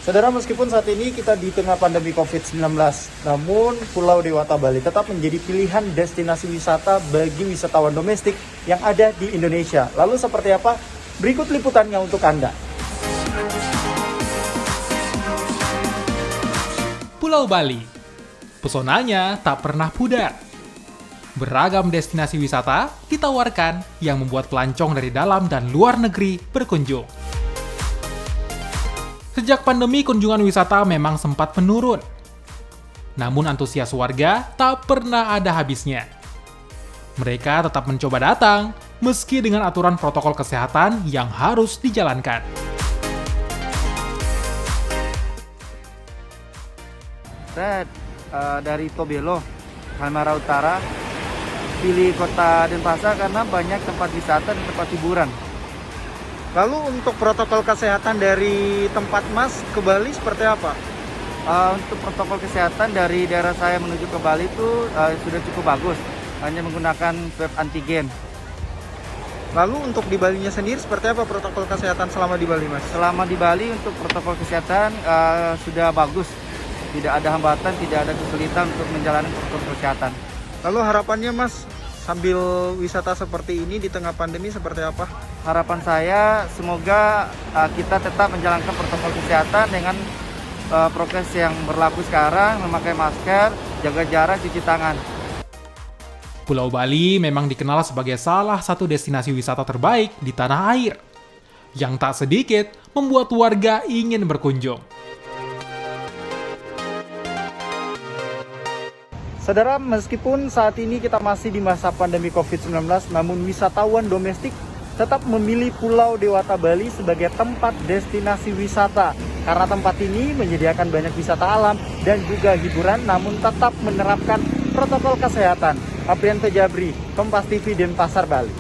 Saudara, meskipun saat ini kita di tengah pandemi COVID-19, namun Pulau Dewata Bali tetap menjadi pilihan destinasi wisata bagi wisatawan domestik yang ada di Indonesia. Lalu seperti apa? Berikut liputannya untuk Anda. Pulau Bali, pesonanya tak pernah pudar. Beragam destinasi wisata ditawarkan yang membuat pelancong dari dalam dan luar negeri berkunjung. Sejak pandemi, kunjungan wisata memang sempat menurun. Namun antusias warga tak pernah ada habisnya. Mereka tetap mencoba datang, meski dengan aturan protokol kesehatan yang harus dijalankan. Saya dari Tobelo, Halmahera Utara, pilih kota Denpasar karena banyak tempat wisata dan tempat hiburan. Lalu untuk protokol kesehatan dari tempat Mas ke Bali seperti apa? Untuk protokol kesehatan dari daerah saya menuju ke Bali itu sudah cukup bagus, hanya menggunakan swab antigen. Lalu untuk di Balinya sendiri seperti apa protokol kesehatan selama di Bali, Mas? Selama di Bali untuk protokol kesehatan sudah bagus, tidak ada hambatan, tidak ada kesulitan untuk menjalani protokol kesehatan. Lalu harapannya, Mas, sambil wisata seperti ini di tengah pandemi seperti apa? Harapan saya semoga kita tetap menjalankan protokol kesehatan dengan prokes yang berlaku sekarang, memakai masker, jaga jarak, cuci tangan. Pulau Bali memang dikenal sebagai salah satu destinasi wisata terbaik di tanah air, yang tak sedikit membuat warga ingin berkunjung. Saudara, meskipun saat ini kita masih di masa pandemi COVID-19, namun wisatawan domestik tetap memilih Pulau Dewata Bali sebagai tempat destinasi wisata. Karena tempat ini menyediakan banyak wisata alam dan juga hiburan, namun tetap menerapkan protokol kesehatan. Aprianto Jabri, Kompas TV, Denpasar, Bali.